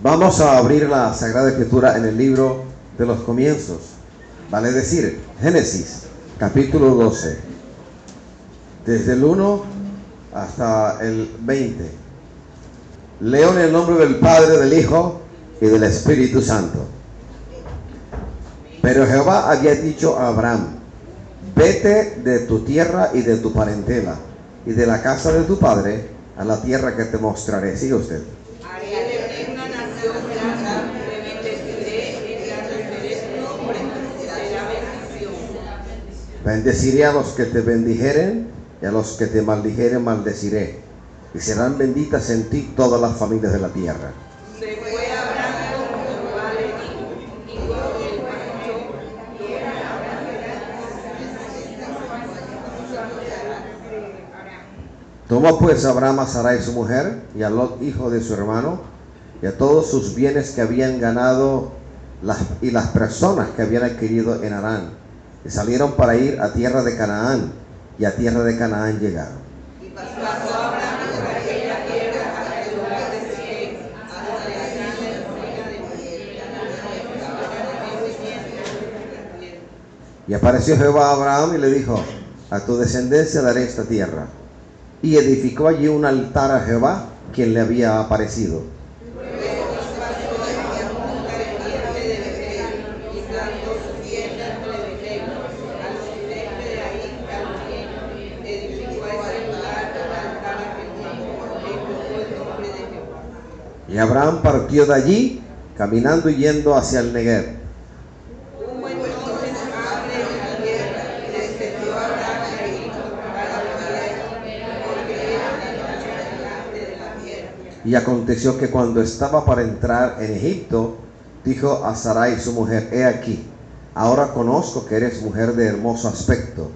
Vamos a abrir la Sagrada Escritura en el libro de los comienzos, vale decir, Génesis, capítulo 12, desde el 1 hasta el 20. Leo en el nombre del Padre, del Hijo y del Espíritu Santo. Pero Jehová había dicho a Abraham: vete de tu tierra y de tu parentela y de la casa de tu padre a la tierra que te mostraré. Sigue usted. Bendeciré a los que te bendijeren y a los que te maldijeren maldeciré, y serán benditas en ti todas las familias de la tierra. Se fue Abraham como Jehová le dijo, y todo el marchó, y era Tomó pues Abraham a Sarai su mujer, y a Lot hijo de su hermano, y a todos sus bienes que habían ganado y las personas que habían adquirido en Harán, y salieron para ir a tierra de Canaán, y a tierra de Canaán llegaron. y pasó Abraham por aquella tierra hasta el lugar de Siquem, hasta la esquina de Moreh. Y apareció Jehová a Abraham y le dijo: a tu descendencia daré esta tierra. Y edificó allí un altar a Jehová, quien le había aparecido. Y Abraham partió de allí, caminando y yendo hacia el Negev. Hubo entonces hambre en la tierra, y descendió Abraham a Egipto para morar, porque era la noche delante de la tierra. Y aconteció que cuando estaba para entrar en Egipto, dijo a Sarai su mujer: he aquí, ahora conozco que eres mujer de hermoso aspecto.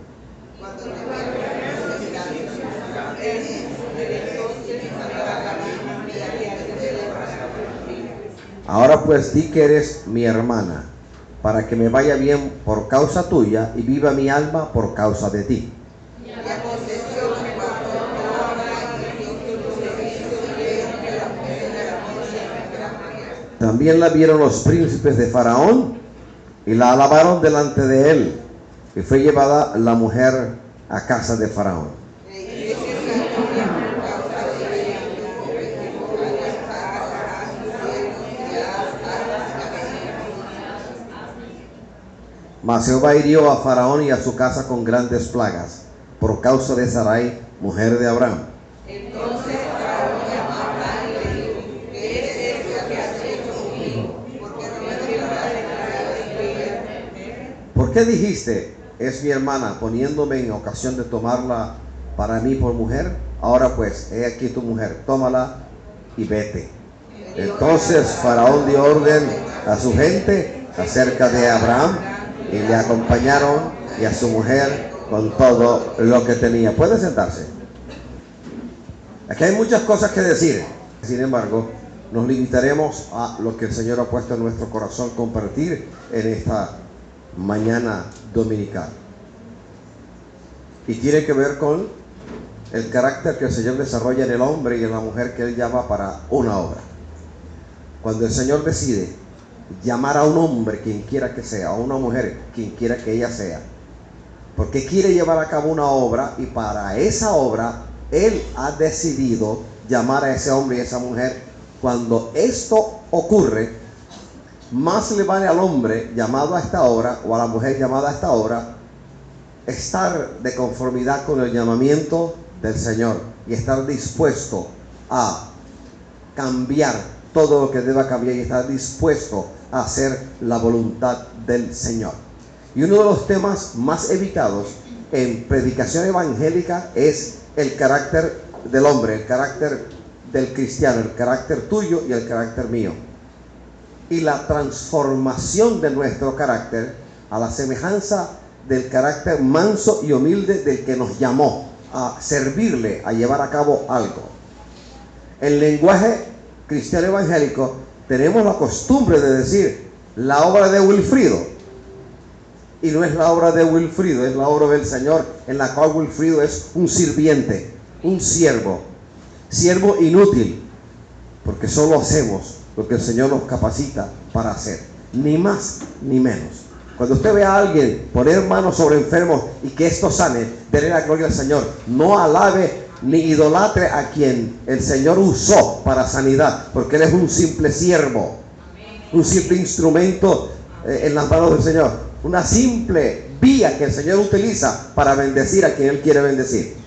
Ahora pues di que eres mi hermana, para que me vaya bien por causa tuya y viva mi alma por causa de ti. Y aconteció que cuando entró Abraham en Egipto, los egipcios vieron que la mujer era hermosa en gran manera. También la vieron los príncipes de Faraón y la alabaron delante de él, y fue llevada la mujer a casa de Faraón. Mas Jehová hirió a Faraón y a su casa con grandes plagas, por causa de Sarai, mujer de Abraham. Entonces Faraón llamó a Abraham y le dijo: ¿qué es esto que has hecho conmigo? Porque no me has declarado de ella. ¿Por qué dijiste: es mi hermana, poniéndome en ocasión de tomarla para mí por mujer? Ahora pues, he aquí tu mujer, tómala y vete. Entonces Faraón dio orden a su gente acerca de Abraham, y le acompañaron, y a su mujer con todo lo que tenía. Puede sentarse. Aquí hay muchas cosas que decir. Sin embargo, nos limitaremos a lo que el Señor ha puesto en nuestro corazón compartir en esta mañana dominical. Y tiene que ver con el carácter que el Señor desarrolla en el hombre y en la mujer que Él llama para una obra. Cuando el Señor decide llamar a un hombre, quien quiera que sea, a una mujer, quien quiera que ella sea, porque quiere llevar a cabo una obra, y para esa obra Él ha decidido llamar a ese hombre y a esa mujer. Cuando esto ocurre, más le vale al hombre llamado a esta obra, o a la mujer llamada a esta obra, estar de conformidad con el llamamiento del Señor y estar dispuesto a cambiar todo lo que deba cambiar y estar dispuesto a hacer la voluntad del Señor. Y uno de los temas más evitados en predicación evangélica es el carácter del hombre, el carácter del cristiano, el carácter tuyo y el carácter mío. Y la transformación de nuestro carácter a la semejanza del carácter manso y humilde del que nos llamó a servirle, a llevar a cabo algo. El lenguaje cristiano evangélico tenemos la costumbre de decir la obra de Wilfrido, y no es la obra de Wilfrido, es la obra del Señor, en la cual Wilfrido es un sirviente, un siervo inútil, porque solo hacemos lo que el Señor nos capacita para hacer, ni más ni menos. Cuando usted ve a alguien poner manos sobre enfermos y que esto sane, denle la gloria al Señor. No alabe ni idolatre a quien el Señor usó para sanidad, porque Él es un simple siervo, un simple instrumento en las manos del Señor, una simple vía que el Señor utiliza para bendecir a quien Él quiere bendecir.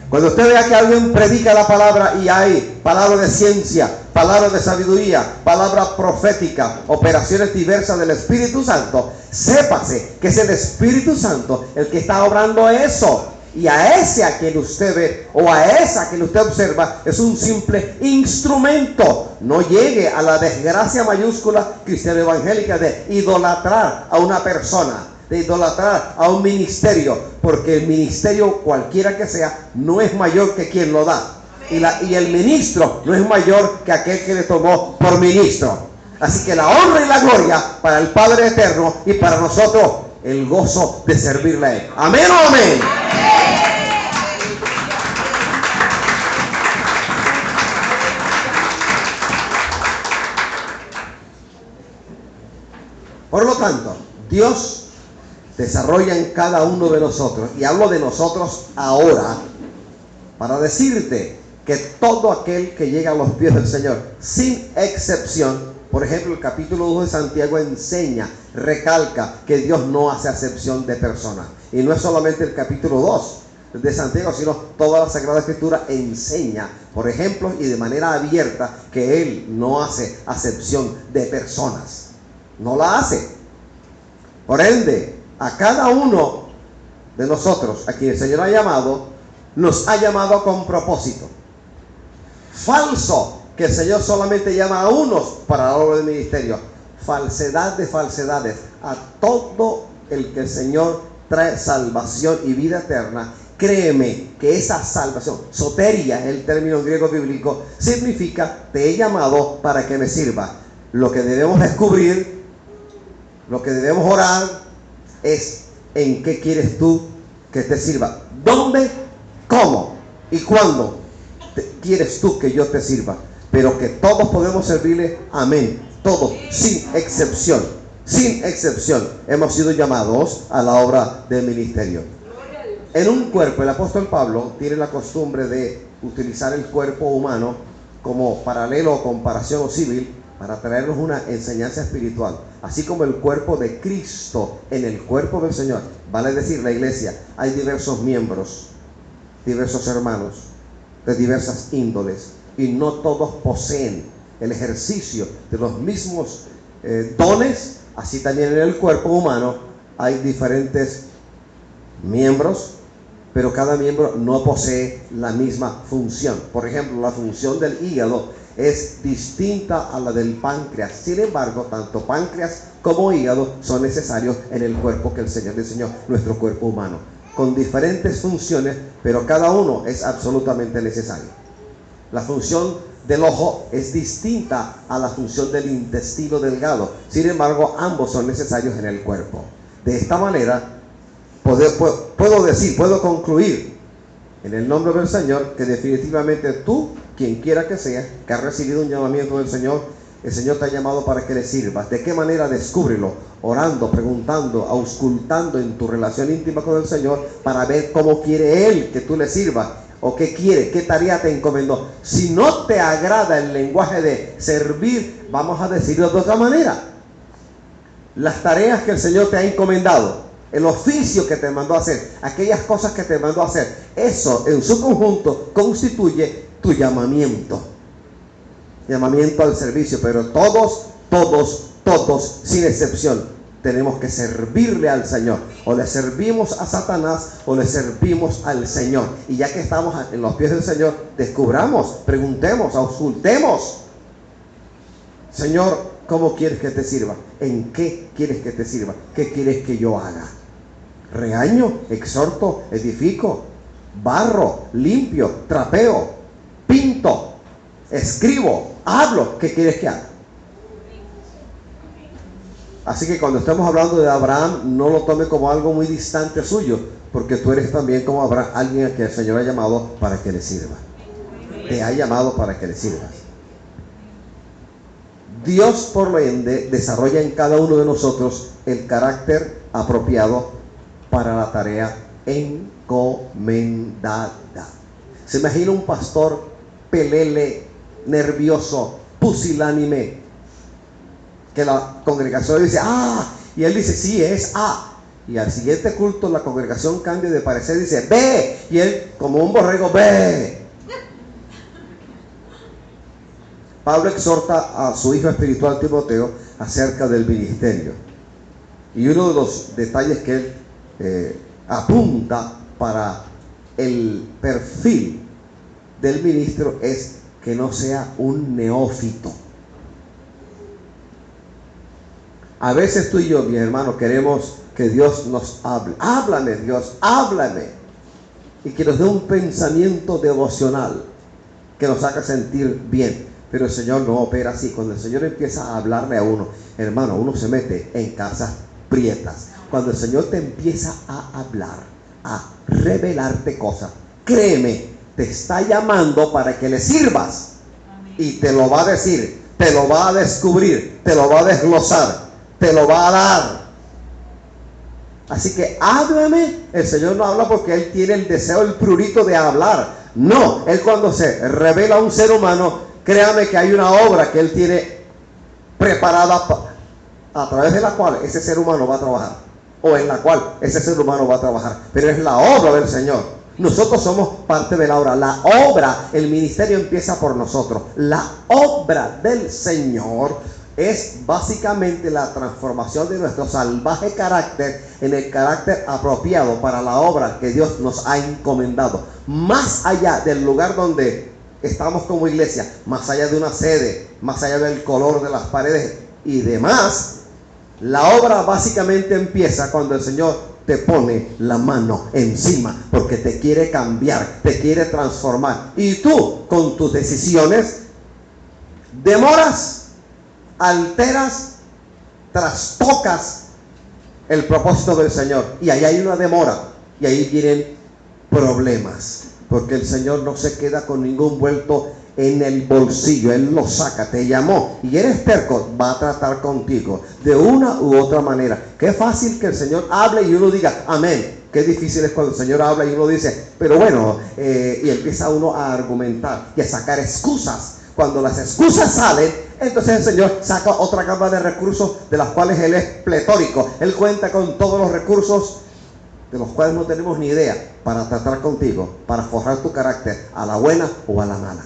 Cuando usted vea que alguien predica la palabra y hay palabras de ciencia, palabras de sabiduría, palabras proféticas, operaciones diversas del Espíritu Santo, sépase que es el Espíritu Santo el que está obrando eso. Y a ese a quien usted ve o a esa a quien usted observa es un simple instrumento. No llegue a la desgracia mayúscula cristiana evangélica de idolatrar a una persona, de idolatrar a un ministerio, porque el ministerio, cualquiera que sea, no es mayor que quien lo da. Y el ministro no es mayor que aquel que le tomó por ministro. Así que la honra y la gloria para el Padre eterno y para nosotros el gozo de servirle a Él. Amén o amén. Por lo tanto, Dios desarrolla en cada uno de nosotros, y hablo de nosotros ahora, para decirte que todo aquel que llega a los pies del Señor, sin excepción, por ejemplo, el capítulo 2 de Santiago enseña, recalca que Dios no hace acepción de personas. Y no es solamente el capítulo 2 de Santiago, sino toda la Sagrada Escritura enseña, por ejemplo, y de manera abierta, que Él no hace acepción de personas. No la hace. Por ende, a cada uno de nosotros, a quien el Señor ha llamado, nos ha llamado con propósito. Falso que el Señor solamente llama a unos para la obra del ministerio. Falsedad de falsedades. A todo el que el Señor trae salvación y vida eterna, créeme que esa salvación, soteria es el término griego bíblico, significa te he llamado para que me sirva. Lo que debemos descubrir, lo que debemos orar es en qué quieres tú que te sirva. ¿Dónde, cómo y cuándo quieres tú que yo te sirva? Pero que todos podemos servirle, amén. Todos, sin excepción. Sin excepción, hemos sido llamados a la obra del ministerio. En un cuerpo, el apóstol Pablo tiene la costumbre de utilizar el cuerpo humano como paralelo o comparación o símil para traernos una enseñanza espiritual. Así como el cuerpo de Cristo en el cuerpo del Señor, vale decir la iglesia, hay diversos miembros, diversos hermanos de diversas índoles, y no todos poseen el ejercicio de los mismos dones. Así también en el cuerpo humano hay diferentes miembros, pero cada miembro no posee la misma función. Por ejemplo, la función del hígado es distinta a la del páncreas. Sin embargo, tanto páncreas como hígado son necesarios en el cuerpo que el Señor diseñó, nuestro cuerpo humano, con diferentes funciones, pero cada uno es absolutamente necesario. La función del ojo es distinta a la función del intestino delgado. Sin embargo, ambos son necesarios en el cuerpo. De esta manera, puedo concluir en el nombre del Señor que definitivamente tú, quien quiera que sea, que has recibido un llamamiento del Señor, el Señor te ha llamado para que le sirvas. ¿De qué manera? Descúbrelo, orando, preguntando, auscultando en tu relación íntima con el Señor para ver cómo quiere Él que tú le sirvas, o qué quiere, qué tarea te encomendó. Si no te agrada el lenguaje de servir, vamos a decirlo de otra manera. Las tareas que el Señor te ha encomendado, el oficio que te mandó a hacer, aquellas cosas que te mandó a hacer, eso en su conjunto constituye tu llamamiento al servicio. Pero todos, sin excepción, tenemos que servirle al Señor. O le servimos a Satanás o le servimos al Señor. Y ya que estamos en los pies del Señor, descubramos, preguntemos, auscultemos: Señor, ¿cómo quieres que te sirva? ¿En qué quieres que te sirva? ¿Qué quieres que yo haga? ¿Regaño, exhorto, edifico, barro, limpio, trapeo, pinto, escribo, hablo? ¿Qué quieres que haga? Así que cuando estemos hablando de Abraham, no lo tome como algo muy distante suyo, porque tú eres también como Abraham, alguien a quien el Señor ha llamado para que le sirva. Te ha llamado para que le sirvas. Dios, por lo ende, desarrolla en cada uno de nosotros el carácter apropiado para la tarea encomendada. Se imagina un pastor pelele, nervioso, pusilánime, que la congregación dice, y él dice, sí, es y al siguiente culto la congregación cambia de parecer y dice, ve, y él como un borrego, ve. Pablo exhorta a su hijo espiritual Timoteo acerca del ministerio, y uno de los detalles que él apunta para el perfil del ministro es que no sea un neófito. A veces tú y yo, mis hermanos, queremos que Dios nos hable. Háblame, Dios, háblame. Y que nos dé un pensamiento devocional que nos haga sentir bien. Pero el Señor no opera así. Cuando el Señor empieza a hablarle a uno, hermano, uno se mete en casas prietas. Cuando el Señor te empieza a hablar, a revelarte cosas, créeme, te está llamando para que le sirvas. Y te lo va a decir, te lo va a descubrir, te lo va a desglosar, te lo va a dar. Así que háblame. El Señor no habla porque Él tiene el deseo, el prurito de hablar. No, Él cuando se revela a un ser humano, créame que hay una obra que Él tiene preparada a través de la cual ese ser humano va a trabajar, o en la cual ese ser humano va a trabajar. Pero es la obra del Señor. Nosotros somos parte de la obra. La obra, el ministerio empieza por nosotros. La obra del Señor es básicamente la transformación de nuestro salvaje carácter en el carácter apropiado para la obra que Dios nos ha encomendado. Más allá del lugar donde estamos como iglesia, más allá de una sede, más allá del color de las paredes y demás, la obra básicamente empieza cuando el Señor te pone la mano encima, porque te quiere cambiar, te quiere transformar. Y tú, con tus decisiones, demoras, alteras, trastocas el propósito del Señor. Y ahí hay una demora, y ahí vienen problemas, porque el Señor no se queda con ningún vuelto en el bolsillo. Él lo saca, te llamó y eres terco, va a tratar contigo de una u otra manera. Qué fácil que el Señor hable y uno diga amén. Qué difícil es cuando el Señor habla y uno dice, pero bueno, y empieza uno a argumentar y a sacar excusas. Cuando las excusas salen, entonces el Señor saca otra gama de recursos de las cuales Él es pletórico. Él cuenta con todos los recursos de los cuales no tenemos ni idea para tratar contigo, para forjar tu carácter a la buena o a la mala.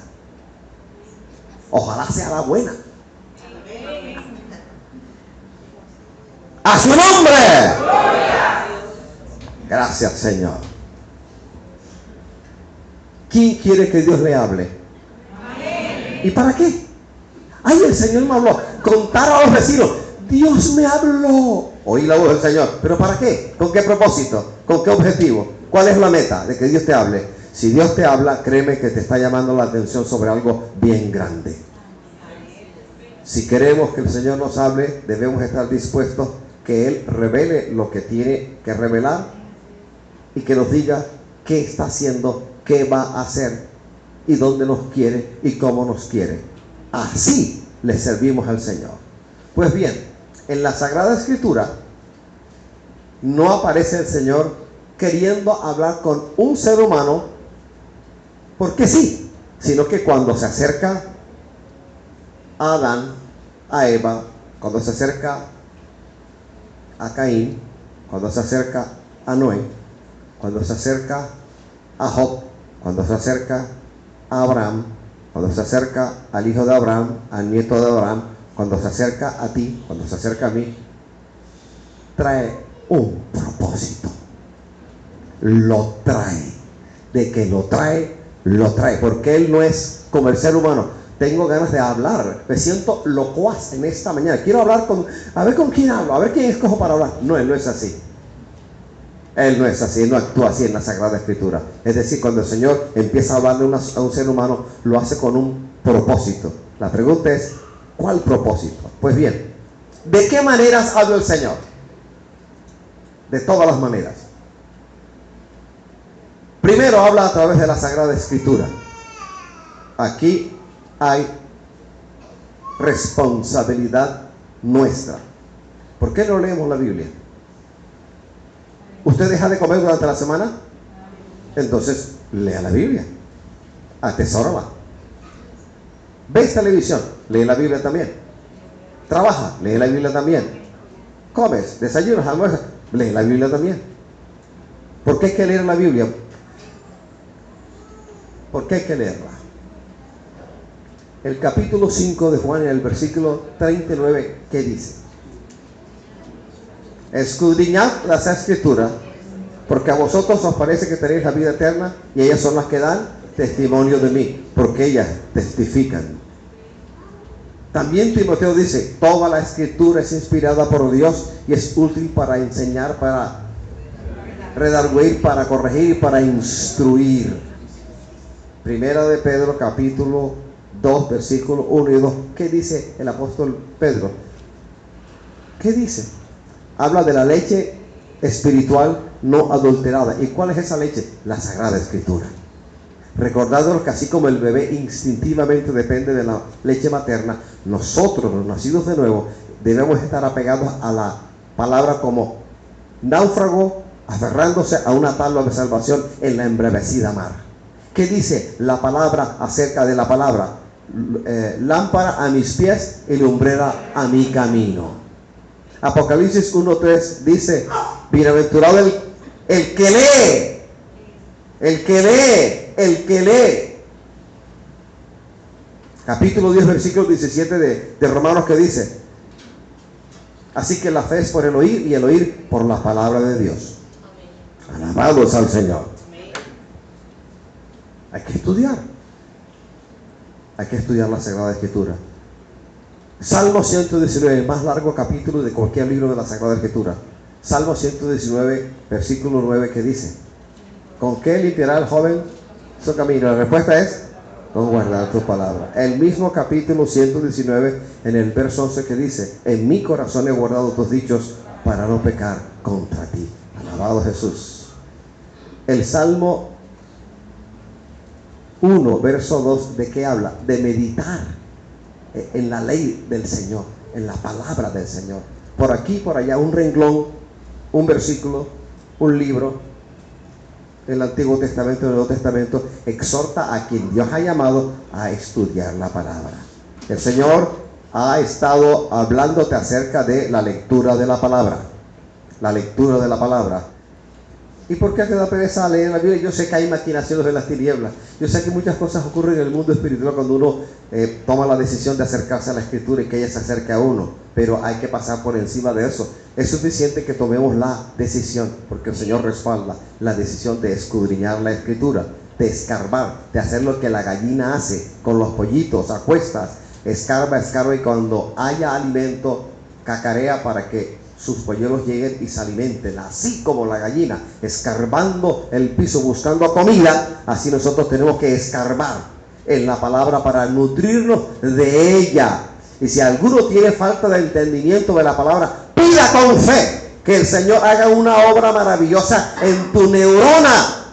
Ojalá sea la buena. ¡A su nombre! Gracias, Señor. ¿Quién quiere que Dios le hable? ¿Y para qué? Ay, el Señor me habló. Contar a los vecinos, Dios me habló. Oí la voz del Señor. ¿Pero para qué? ¿Con qué propósito? ¿Con qué objetivo? ¿Cuál es la meta de que Dios te hable? Si Dios te habla, créeme que te está llamando la atención sobre algo bien grande. Si queremos que el Señor nos hable, debemos estar dispuestos que Él revele lo que tiene que revelar y que nos diga qué está haciendo, qué va a hacer y dónde nos quiere y cómo nos quiere. Así le servimos al Señor. Pues bien, en la Sagrada Escritura no aparece el Señor queriendo hablar con un ser humano porque sí, sino que cuando se acerca a Adán, a Eva, cuando se acerca a Caín, cuando se acerca a Noé, cuando se acerca a Job, cuando se acerca a Abraham, cuando se acerca al hijo de Abraham, al nieto de Abraham, cuando se acerca a ti, cuando se acerca a mí, trae un propósito. Lo trae. De que lo trae, porque Él no es como el ser humano. Tengo ganas de hablar, me siento locuaz en esta mañana, quiero hablar a ver con quién hablo, a ver quién escojo para hablar. No, Él no es así. Él no es así, Él no actúa así en la Sagrada Escritura. Es decir, cuando el Señor empieza a hablarle a un ser humano, lo hace con un propósito. La pregunta es, ¿cuál propósito? Pues bien, ¿de qué maneras habla el Señor? De todas las maneras. Primero habla a través de la Sagrada Escritura. Aquí hay responsabilidad nuestra. ¿Por qué no leemos la Biblia? ¿Usted deja de comer durante la semana? Entonces, lea la Biblia. Atesórala. ¿Ves televisión? Lee la Biblia también. Trabaja, lee la Biblia también. Comes, desayunas, almuerzas, lee la Biblia también. ¿Por qué hay que leer la Biblia? ¿Por qué hay que leerla? El capítulo 5 de Juan, en el versículo 39, ¿qué dice? Escudriñad las Escrituras, porque a vosotros os parece que tenéis la vida eterna, y ellas son las que dan testimonio de mí, porque ellas testifican. También Timoteo dice, toda la Escritura es inspirada por Dios y es útil para enseñar, para redarguir, para corregir y para instruir. Primera de Pedro, capítulo 2, versículo 1 y 2. ¿Qué dice el apóstol Pedro? ¿Qué dice? Habla de la leche espiritual no adulterada. ¿Y cuál es esa leche? La Sagrada Escritura. Recordándonos que así como el bebé instintivamente depende de la leche materna, nosotros, los nacidos de nuevo, debemos estar apegados a la palabra como náufrago, aferrándose a una tabla de salvación en la embravecida mar. ¿Qué dice la palabra acerca de la palabra? Lámpara a mis pies y lumbrera a mi camino. Apocalipsis 1:3 dice, bienaventurado el que lee, el que lee, el que lee. Capítulo 10, versículo 17 de Romanos, que dice, así que la fe es por el oír y el oír por la palabra de Dios. Alabados al Señor. Hay que estudiar. Hay que estudiar la Sagrada Escritura. Salmo 119, el más largo capítulo de cualquier libro de la Sagrada Escritura. Salmo 119, versículo 9, que dice, ¿con qué limpiará el joven su camino? La respuesta es, con guardar tu palabra. El mismo capítulo 119, en el verso 11, que dice, en mi corazón he guardado tus dichos para no pecar contra ti. Alabado Jesús. El Salmo 1, verso 2, ¿de qué habla? De meditar en la ley del Señor, en la palabra del Señor. Por aquí, por allá, un renglón, un versículo, un libro, el Antiguo Testamento, el Nuevo Testamento, exhorta a quien Dios ha llamado a estudiar la palabra. El Señor ha estado hablándote acerca de la lectura de la palabra. La lectura de la palabra. ¿Y por qué te da pereza leer la Biblia? Yo sé que hay maquinaciones de las tinieblas. Yo sé que muchas cosas ocurren en el mundo espiritual cuando uno toma la decisión de acercarse a la Escritura y que ella se acerque a uno. Pero hay que pasar por encima de eso. Es suficiente que tomemos la decisión, porque el Señor respalda la decisión de escudriñar la Escritura, de escarbar, de hacer lo que la gallina hace con los pollitos a cuestas. Escarba, escarba, y cuando haya alimento, cacarea para que sus polluelos lleguen y se alimenten. Así como la gallina escarbando el piso buscando comida, así nosotros tenemos que escarbar en la palabra para nutrirnos de ella. Y si alguno tiene falta de entendimiento de la palabra, pida con fe que el Señor haga una obra maravillosa en tu neurona.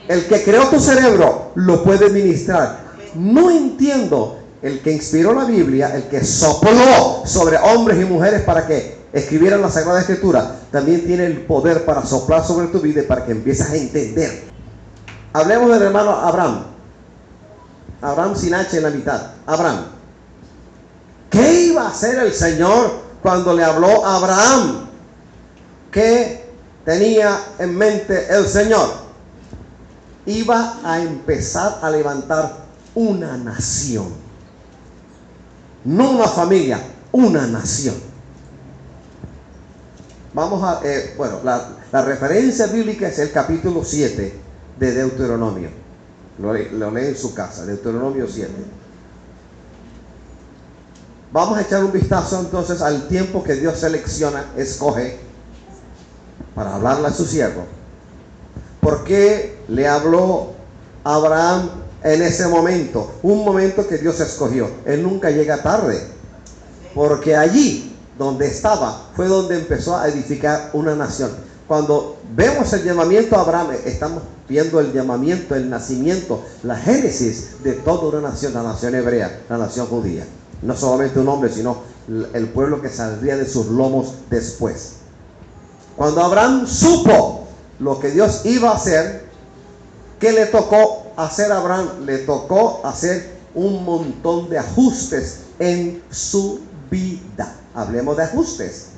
El que creó tu cerebro lo puede ministrar. No entiendo. El que inspiró la Biblia, el que sopló sobre hombres y mujeres para que escribieran la Sagrada Escritura, también tiene el poder para soplar sobre tu vida y para que empieces a entender. Hablemos del hermano Abraham. Abraham sin H en la mitad. Abraham. ¿Qué iba a hacer el Señor cuando le habló a Abraham? ¿Qué tenía en mente el Señor? Iba a empezar a levantar una nación. No una familia, una nación. Vamos a, la referencia bíblica es el capítulo 7 de Deuteronomio. Lo lee en su casa, Deuteronomio 7. Vamos a echar un vistazo entonces al tiempo que Dios selecciona, escoge, para hablarle a su siervo. ¿Por qué le habló a Abraham en ese momento? Un momento que Dios escogió. Él nunca llega tarde, porque allí donde estaba fue donde empezó a edificar una nación. Cuando vemos el llamamiento a Abraham, estamos viendo el llamamiento, el nacimiento, la génesis de toda una nación, la nación hebrea, la nación judía. No solamente un hombre, sino el pueblo que saldría de sus lomos después. Cuando Abraham supo lo que Dios iba a hacer, ¿qué le tocó hacer a Abraham? Le tocó hacer un montón de ajustes en su vida. Hablemos de ajustes.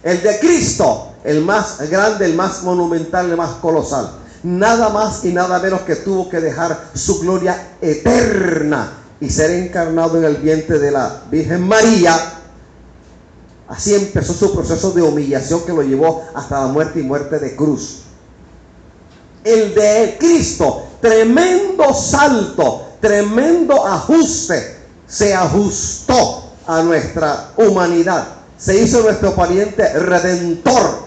El de Cristo, el más grande, el más monumental, el más colosal. Nada más y nada menos que tuvo que dejar su gloria eterna y ser encarnado en el vientre de la Virgen María. Así empezó su proceso de humillación que lo llevó hasta la muerte y muerte de cruz. El de Cristo, tremendo salto, tremendo ajuste, se ajustó a nuestra humanidad. Se hizo nuestro pariente redentor.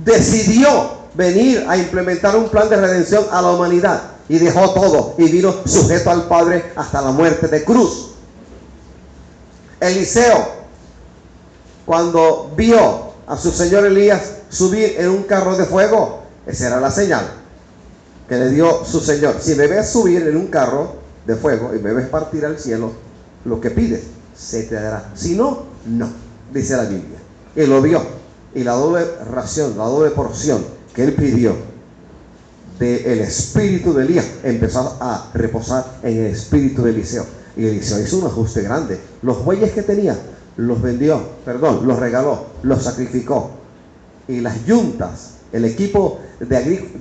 Decidió venir a implementar un plan de redención a la humanidad y dejó todo y vino sujeto al Padre hasta la muerte de cruz. Eliseo, cuando vio a su señor Elías subir en un carro de fuego, esa era la señal que le dio su señor. Si me ves subir en un carro de fuego y me ves partir al cielo, lo que pides se te dará. Si no, no, dice la Biblia. Y lo vio. Y la doble ración, la doble porción que él pidió del espíritu de Elías empezó a reposar en el espíritu de Eliseo. Y Eliseo hizo un ajuste grande. Los bueyes que tenía los vendió, los regaló, los sacrificó. Y las yuntas, el equipo de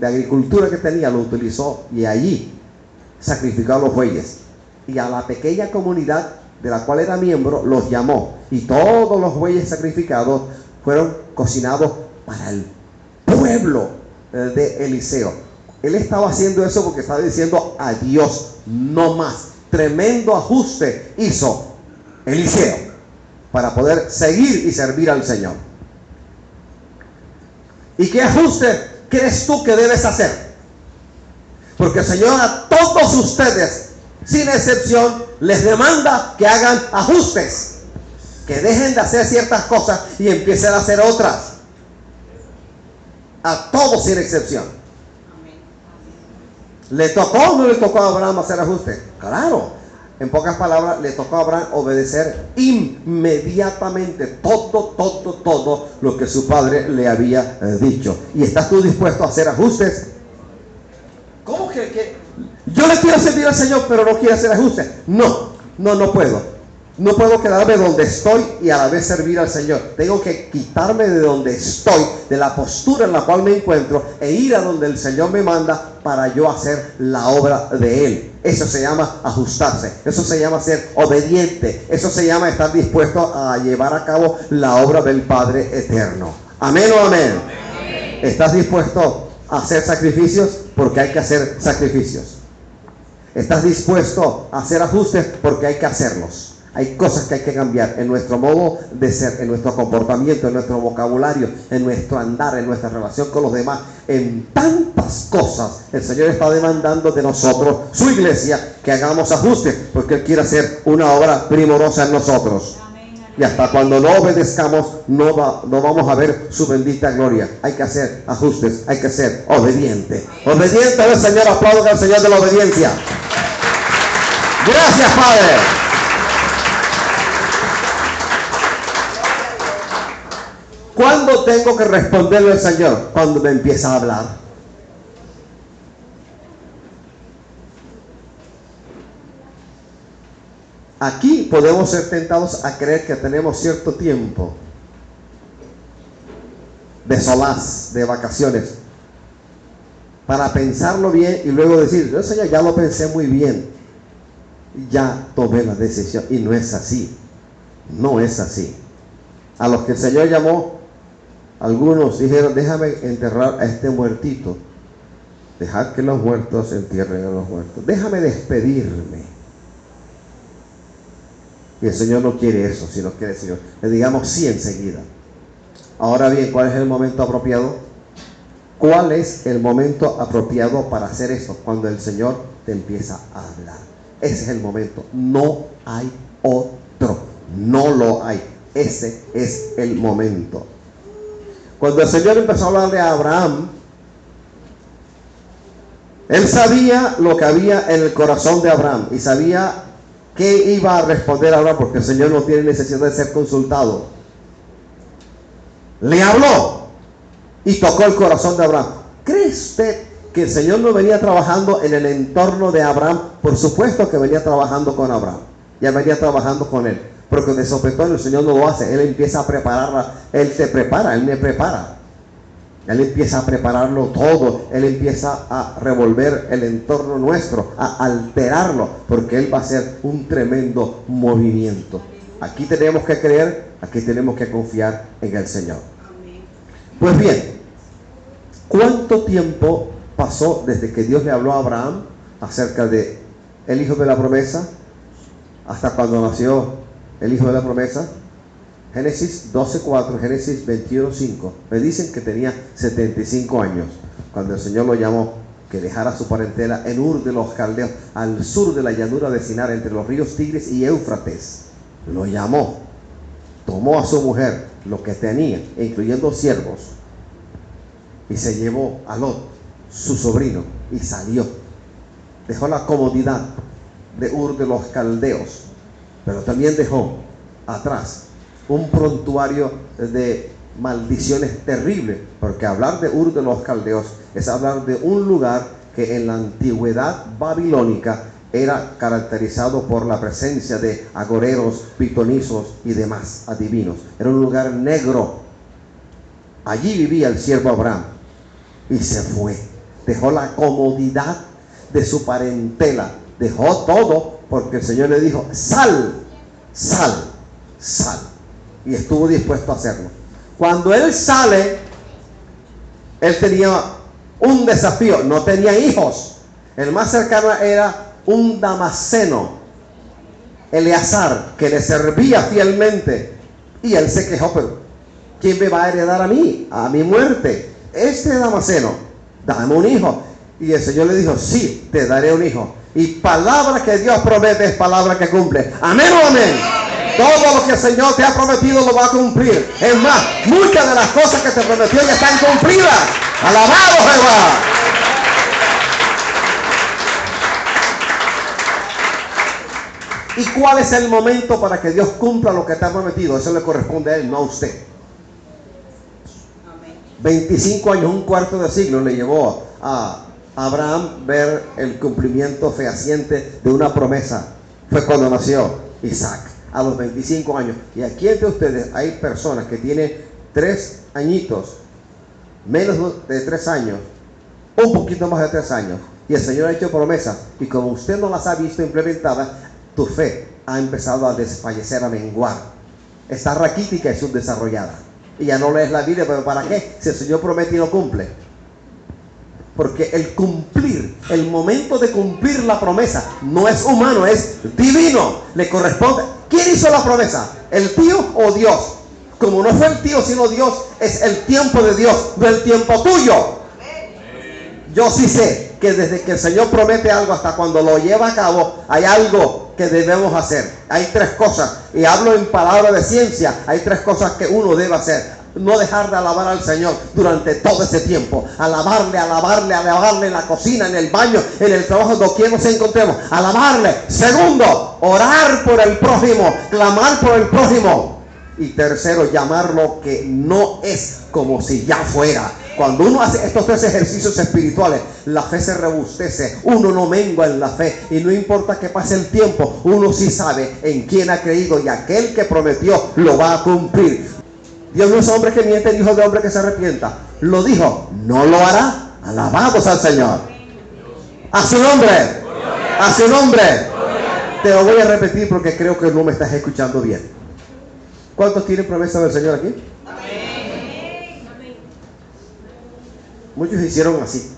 agricultura que tenía, lo utilizó y allí sacrificó a los bueyes. Y a la pequeña comunidad de la cual era miembro los llamó. Y todos los bueyes sacrificados fueron cocinados para el pueblo de Eliseo. Él estaba haciendo eso porque estaba diciendo adiós, no más. Tremendo ajuste hizo Eliseo para poder seguir y servir al Señor. ¿Y qué ajuste crees tú que debes hacer? Porque el Señor a todos ustedes, sin excepción, les demanda que hagan ajustes, que dejen de hacer ciertas cosas y empiecen a hacer otras. A todos sin excepción. ¿Le tocó o no le tocó a Abraham hacer ajustes? Claro. En pocas palabras, le tocó a Abraham obedecer inmediatamente todo lo que su padre le había dicho. ¿Y estás tú dispuesto a hacer ajustes? ¿Cómo que yo le quiero servir al Señor, pero no quiero hacer ajustes? No puedo. No puedo quedarme donde estoy y a la vez servir al Señor. Tengo que quitarme de donde estoy, de la postura en la cual me encuentro, e ir a donde el Señor me manda para yo hacer la obra de Él. Eso se llama ajustarse. Eso se llama ser obediente. Eso se llama estar dispuesto a llevar a cabo la obra del Padre eterno. ¿Amén o amén? Amén. ¿Estás dispuesto a hacer sacrificios? Porque hay que hacer sacrificios. ¿Estás dispuesto a hacer ajustes? Porque hay que hacerlos. Hay cosas que hay que cambiar en nuestro modo de ser, en nuestro comportamiento, en nuestro vocabulario, en nuestro andar, en nuestra relación con los demás. En tantas cosas el Señor está demandando de nosotros, su iglesia, que hagamos ajustes, porque Él quiere hacer una obra primorosa en nosotros. Y hasta cuando no obedezcamos, no vamos a ver su bendita gloria. Hay que hacer ajustes, hay que ser obediente. Obediente al Señor, aplaudan al Señor de la obediencia. Gracias, Padre. ¿Cuándo tengo que responderle al Señor? Cuando me empieza a hablar. Aquí podemos ser tentados a creer que tenemos cierto tiempo de solaz, de vacaciones, para pensarlo bien y luego decir, yo, Señor, ya lo pensé muy bien, ya tomé la decisión. Y no es así. No es así. A los que el Señor llamó, algunos dijeron, déjame enterrar a este muertito. Dejad que los muertos entierren a los muertos. Déjame despedirme. Y el Señor no quiere eso, sino quiere, Señor, le digamos sí enseguida. Ahora bien, ¿cuál es el momento apropiado? ¿Cuál es el momento apropiado para hacer esto? Cuando el Señor te empieza a hablar. Ese es el momento. No hay otro. No lo hay. Ese es el momento. Cuando el Señor empezó a hablarle a Abraham, Él sabía lo que había en el corazón de Abraham y sabía ¿qué iba a responder Abraham? Porque el Señor no tiene necesidad de ser consultado. Le habló y tocó el corazón de Abraham. ¿Cree usted que el Señor no venía trabajando en el entorno de Abraham? Por supuesto que venía trabajando con Abraham. Ya venía trabajando con él. Pero que de sopetón el Señor no lo hace. Él empieza a prepararla. Él te prepara, Él me prepara. Él empieza a prepararlo todo. Él empieza a revolver el entorno nuestro, a alterarlo, porque Él va a hacer un tremendo movimiento. Aquí tenemos que creer, aquí tenemos que confiar en el Señor. Pues bien, ¿cuánto tiempo pasó desde que Dios le habló a Abraham acerca de el hijo de la promesa hasta cuando nació el hijo de la promesa? Génesis 12:4, Génesis 21:5. Me dicen que tenía 75 años cuando el Señor lo llamó que dejara su parentela en Ur de los Caldeos, al sur de la llanura de Sinar, entre los ríos Tigris y Éufrates. Lo llamó, tomó a su mujer, lo que tenía, incluyendo siervos, y se llevó a Lot, su sobrino, y salió. Dejó la comodidad de Ur de los Caldeos, pero también dejó atrás un prontuario de maldiciones terribles, porque hablar de Ur de los Caldeos es hablar de un lugar que en la antigüedad babilónica era caracterizado por la presencia de agoreros, pitonizos y demás adivinos. Era un lugar negro. Allí vivía el siervo Abraham y se fue. Dejó la comodidad de su parentela, dejó todo, porque el Señor le dijo: sal, sal, sal. Y estuvo dispuesto a hacerlo. Cuando él sale, él tenía un desafío. No tenía hijos. El más cercano era un damaseno, Eleazar, que le servía fielmente. Y él se quejó: pero ¿quién me va a heredar a mí? A mi muerte. Este damaseno, dame un hijo. Y el Señor le dijo: sí, te daré un hijo. Y palabra que Dios promete es palabra que cumple. Amén o amén. Todo lo que el Señor te ha prometido lo va a cumplir. Es más, muchas de las cosas que te prometió ya están cumplidas. Alabado Jehová. ¿Y cuál es el momento para que Dios cumpla lo que te ha prometido? Eso le corresponde a Él, no a usted. 25 años, un cuarto de siglo le llevó a Abraham ver el cumplimiento fehaciente de una promesa. Fue cuando nació Isaac, a los 25 años. Y aquí entre ustedes hay personas que tienen 3 añitos, menos de 3 años, un poquito más de 3 años, y el Señor ha hecho promesas, y como usted no las ha visto implementadas, tu fe ha empezado a desfallecer, a menguar. Está raquítica y subdesarrollada. Y ya no lees la Biblia, pero ¿para qué? Si el Señor promete y no cumple. Porque el cumplir, el momento de cumplir la promesa, no es humano, es divino. Le corresponde. ¿Quién hizo la promesa? ¿El tío o Dios? Como no fue el tío sino Dios, es el tiempo de Dios, no el tiempo tuyo. Yo sí sé que desde que el Señor promete algo hasta cuando lo lleva a cabo, hay algo que debemos hacer. Hay 3 cosas, y hablo en palabra de ciencia. Hay 3 cosas que uno debe hacer. No dejar de alabar al Señor durante todo ese tiempo. Alabarle, alabarle, alabarle en la cocina, en el baño, en el trabajo, donde nos encontremos. Alabarle. Segundo, orar por el prójimo, clamar por el prójimo. Y tercero, llamar lo que no es como si ya fuera. Cuando uno hace estos 3 ejercicios espirituales, la fe se robustece, uno no mengua en la fe, y no importa que pase el tiempo, uno sí sabe en quién ha creído, y aquel que prometió lo va a cumplir. Dios no es hombre que miente, ni hijo de hombre que se arrepienta. Lo dijo, no lo hará. Alabados al Señor. A su nombre. A su nombre. Te lo voy a repetir porque creo que no me estás escuchando bien. ¿Cuántos tienen promesa del Señor aquí? Muchos hicieron así.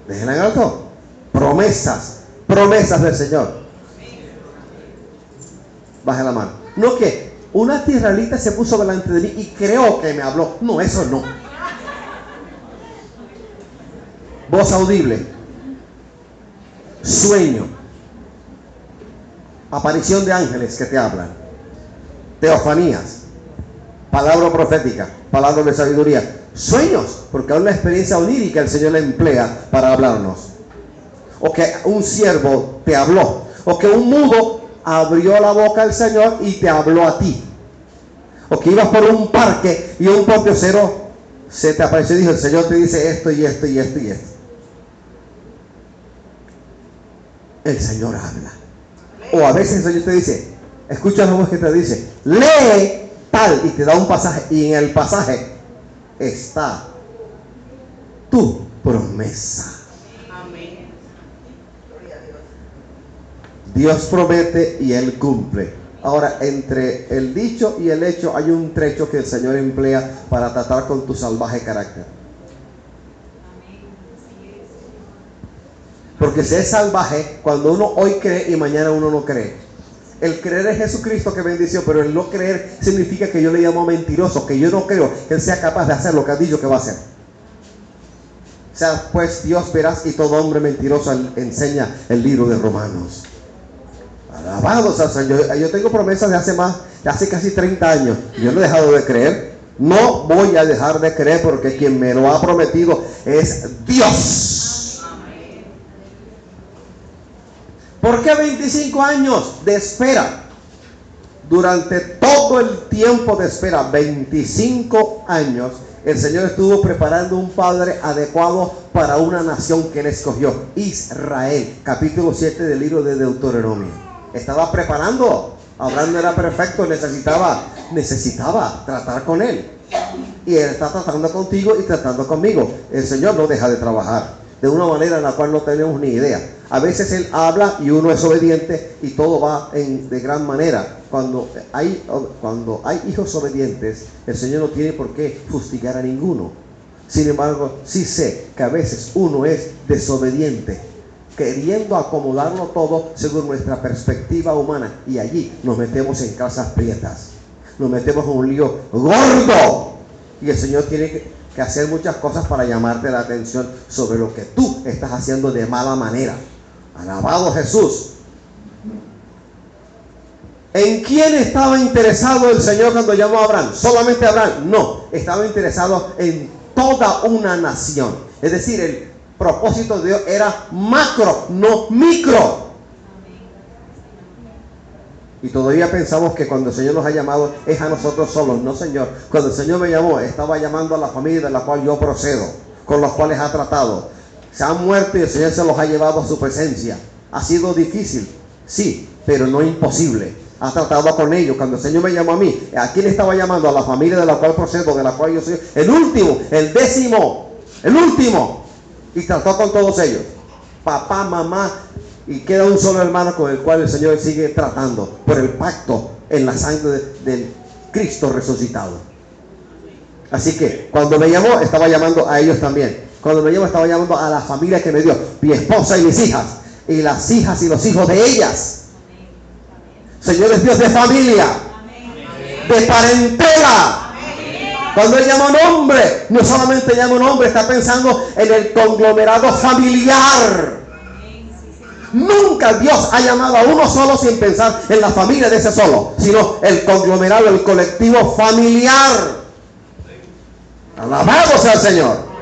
Déjenla en alto. Promesas. Promesas del Señor. Baje la mano. No que una israelita se puso delante de mí y creo que me habló. No, eso no. Voz audible. Sueño. Aparición de ángeles que te hablan. Teofanías. Palabra profética. Palabra de sabiduría. Sueños, porque es una experiencia onírica el Señor le emplea para hablarnos. O que un siervo te habló. O que un mudo abrió la boca al Señor y te habló a ti. O que ibas por un parque y un pordiosero se te apareció y dijo: el Señor te dice esto y esto y esto y esto. El Señor habla. O a veces el Señor te dice, escucha la voz que te dice, lee tal, y te da un pasaje, y en el pasaje está tu promesa. Amén. Dios promete y Él cumple. Ahora, entre el dicho y el hecho hay un trecho que el Señor emplea para tratar con tu salvaje carácter. Porque si es salvaje, cuando uno hoy cree y mañana uno no cree. El creer es Jesucristo que bendició, pero el no creer significa que yo le llamo mentiroso, que yo no creo que Él sea capaz de hacer lo que ha dicho que va a hacer. O sea, pues Dios veraz y todo hombre mentiroso enseña el libro de Romanos. Alabados al Señor. Yo tengo promesas de hace casi 30 años. Yo no he dejado de creer. No voy a dejar de creer porque quien me lo ha prometido es Dios. ¿Por qué 25 años de espera? Durante todo el tiempo de espera, 25 años, el Señor estuvo preparando un padre adecuado para una nación que Él escogió, Israel. Capítulo 7 del libro de Deuteronomio. Estaba preparando. Abraham no era perfecto, necesitaba tratar con Él. Y Él está tratando contigo y tratando conmigo. El Señor no deja de trabajar de una manera en la cual no tenemos ni idea. A veces Él habla y uno es obediente y todo va de gran manera. Cuando hay hijos obedientes, el Señor no tiene por qué fustigar a ninguno. Sin embargo, sí sé que a veces uno es desobediente, queriendo acomodarlo todo según nuestra perspectiva humana, y allí nos metemos en casas prietas, nos metemos en un lío gordo, y el Señor tiene que hacer muchas cosas para llamarte la atención sobre lo que tú estás haciendo de mala manera. Alabado Jesús. ¿En quién estaba interesado el Señor cuando llamó a Abraham? ¿Solamente a Abraham? No, estaba interesado en toda una nación. Es decir, el propósito de Dios era macro, no micro. Y todavía pensamos que cuando el Señor nos ha llamado es a nosotros solos. No, Señor. Cuando el Señor me llamó, estaba llamando a la familia de la cual yo procedo, con los cuales ha tratado. Se han muerto y el Señor se los ha llevado a su presencia. Ha sido difícil, sí, pero no imposible. Ha tratado con ellos. Cuando el Señor me llamó a mí, ¿a quién estaba llamando? A la familia de la cual procedo, de la cual yo soy el último, el décimo, el último. Y trató con todos ellos. Papá, mamá, y queda un solo hermano con el cual el Señor sigue tratando por el pacto en la sangre del Cristo resucitado. Así que cuando me llamó, estaba llamando a ellos también. Cuando me llamó, estaba llamando a la familia que me dio, mi esposa y mis hijas, y las hijas y los hijos de ellas. Señor es Dios de familia, de parentela. Cuando Él llama a un hombre, no solamente llama a un hombre, está pensando en el conglomerado familiar. Nunca Dios ha llamado a uno solo sin pensar en la familia de ese solo, sino el conglomerado, el colectivo familiar. Alabado sea el Señor.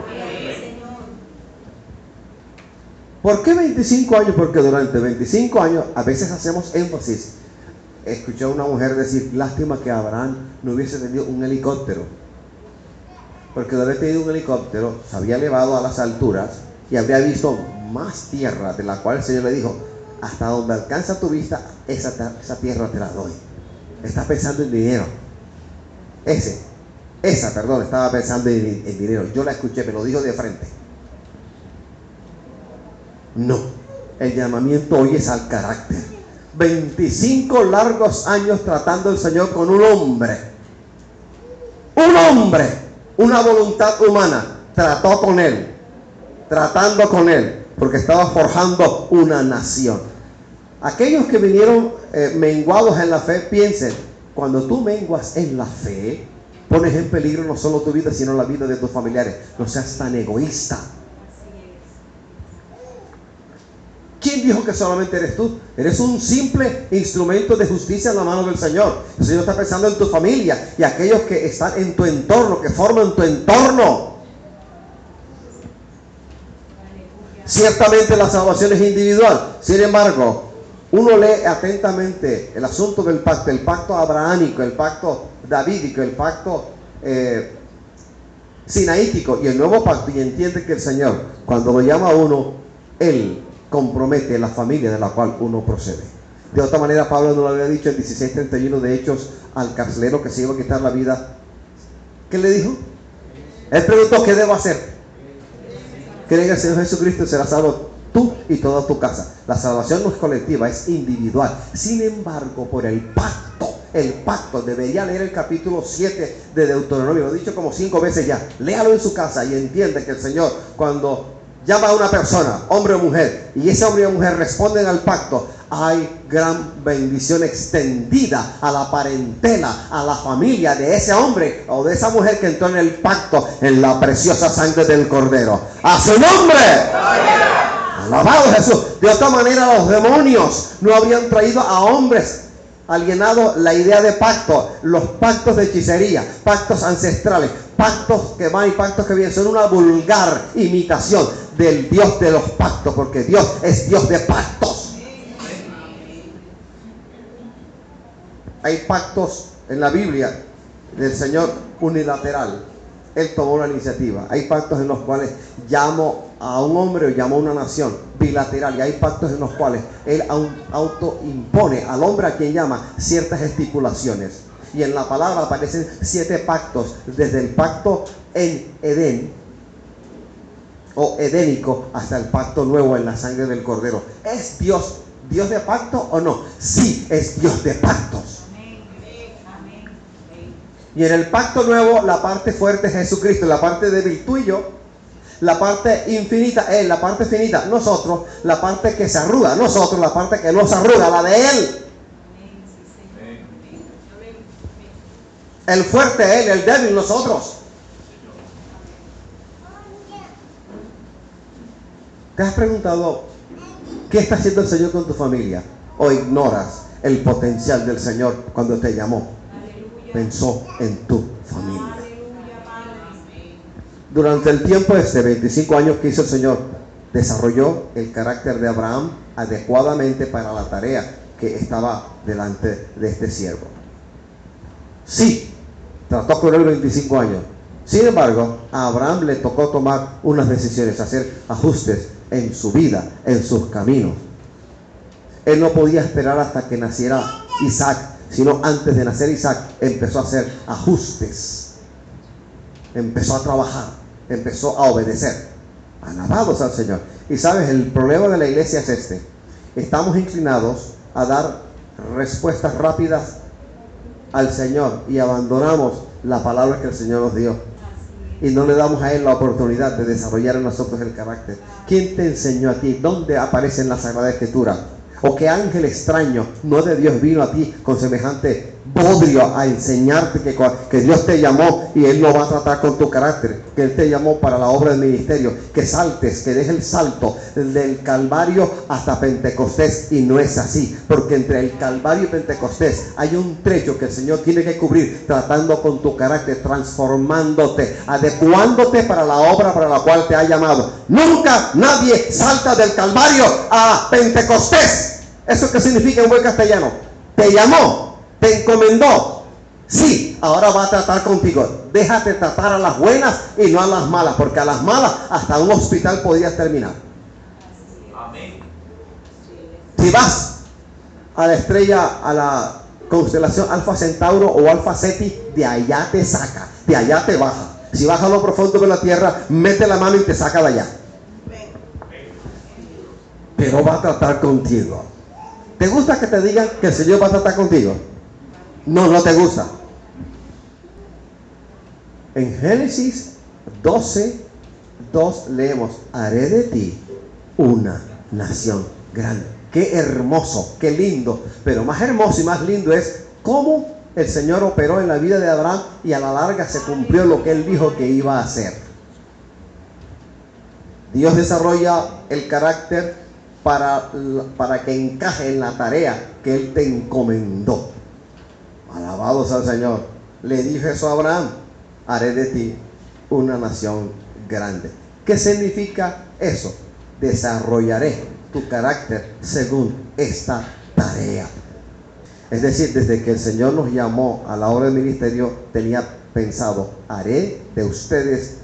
¿Por qué 25 años? Porque durante 25 años a veces hacemos énfasis. Escuché a una mujer decir, lástima que Abraham no hubiese tenido un helicóptero. Porque de haber tenido un helicóptero, se había elevado a las alturas y habría visto más tierra, de la cual el Señor le dijo, hasta donde alcanza tu vista, esa tierra te la doy. Estás pensando en dinero. Estaba pensando en dinero. Yo la escuché, me lo dijo de frente. No, el llamamiento hoy es al carácter. 25 largos años tratando el Señor con un hombre, una voluntad humana, tratando con él, porque estaba forjando una nación. Aquellos que vinieron menguados en la fe, piensen, cuando tú menguas en la fe, pones en peligro no solo tu vida, sino la vida de tus familiares. No seas tan egoísta. ¿Quién dijo que solamente eres tú? Eres un simple instrumento de justicia en la mano del Señor. El Señor está pensando en tu familia y aquellos que están en tu entorno, que forman tu entorno. Ciertamente la salvación es individual. Sin embargo, uno lee atentamente el asunto del pacto, el pacto abrahámico, el pacto davídico, el pacto sinaítico y el nuevo pacto, y entiende que el Señor, cuando lo llama a uno, Él compromete la familia de la cual uno procede. De otra manera, Pablo no lo había dicho en 16:31 de Hechos al carcelero que se iba a quitar la vida. ¿Qué le dijo? Él preguntó: ¿qué debo hacer? Cree en el Señor Jesucristo y serás salvo tú y toda tu casa. La salvación no es colectiva, es individual. Sin embargo, por el pacto, debería leer el capítulo 7 de Deuteronomio. Lo he dicho como 5 veces ya. Léalo en su casa y entiende que el Señor, cuando llama a una persona, hombre o mujer, y ese hombre o mujer responden al pacto, hay gran bendición extendida a la parentela, a la familia de ese hombre o de esa mujer que entró en el pacto en la preciosa sangre del Cordero. ¡A su nombre! ¡Alabado Jesús! De otra manera, los demonios no habrían traído a hombres alienado la idea de pacto, los pactos de hechicería, pactos ancestrales, pactos que van y pactos que vienen, son una vulgar imitación del Dios de los pactos, porque Dios es Dios de pactos. Hay pactos en la Biblia del Señor unilateral. Él tomó la iniciativa. Hay pactos en los cuales llamó a un hombre o llamó a una nación, bilateral. Y hay pactos en los cuales Él autoimpone al hombre a quien llama ciertas estipulaciones. Y en la palabra aparecen 7 pactos, desde el pacto en Edén o edénico hasta el pacto nuevo en la sangre del Cordero. ¿Es Dios de pacto o no? Sí, es Dios de pactos. Y en el pacto nuevo, la parte fuerte es Jesucristo, la parte débil tú y yo, la parte infinita Él, la parte finita nosotros, la parte que se arruga nosotros, la parte que no se arruga, la de Él. El fuerte Él, el débil nosotros. ¿Te has preguntado qué está haciendo el Señor con tu familia? ¿O ignoras el potencial del Señor cuando te llamó? Pensó en tu familia. Durante el tiempo 25 años que hizo el Señor, desarrolló el carácter de Abraham adecuadamente para la tarea que estaba delante de este siervo. Sí, trató con él 25 años. Sin embargo, a Abraham le tocó tomar unas decisiones, hacer ajustes en su vida, en sus caminos. Él no podía esperar hasta que naciera Isaac, sino antes de nacer Isaac empezó a hacer ajustes, empezó a trabajar, empezó a obedecer. Alabados al Señor. Y sabes, el problema de la iglesia es este: estamos inclinados a dar respuestas rápidas al Señor y abandonamos la palabra que el Señor nos dio y no le damos a Él la oportunidad de desarrollar en nosotros el carácter. ¿Quién te enseñó a ti? ¿Dónde aparece en la Sagrada Escritura? ¿O qué ángel extraño no de Dios vino a ti con semejante bodrio a enseñarte que Dios te llamó y Él no va a tratar con tu carácter, que Él te llamó para la obra del ministerio, que saltes, que dejes el salto del Calvario hasta Pentecostés? Y no es así, porque entre el Calvario y Pentecostés hay un trecho que el Señor tiene que cubrir, tratando con tu carácter, transformándote, adecuándote para la obra para la cual te ha llamado. Nunca nadie salta del Calvario a Pentecostés. ¿Eso qué significa en buen castellano? Te llamó, te encomendó. Sí, ahora va a tratar contigo. Déjate tratar a las buenas y no a las malas, porque a las malas hasta un hospital podrías terminar. Amén. Si vas a la estrella, a la constelación Alfa Centauro o Alfa Ceti, de allá te saca, de allá te baja. Si vas a lo profundo de la tierra, mete la mano y te saca de allá. Pero va a tratar contigo. ¿Te gusta que te digan que el Señor va a tratar contigo? No, no te gusta. En Génesis 12:2 leemos: haré de ti una nación grande. Qué hermoso, qué lindo. Pero más hermoso y más lindo es cómo el Señor operó en la vida de Abraham y a la larga se cumplió lo que Él dijo que iba a hacer. Dios desarrolla el carácter para que encaje en la tarea que Él te encomendó. Alabados al Señor. Le dijo eso a Abraham: haré de ti una nación grande. ¿Qué significa eso? Desarrollaré tu carácter según esta tarea. Es decir, desde que el Señor nos llamó a la obra del ministerio, tenía pensado: haré de ustedes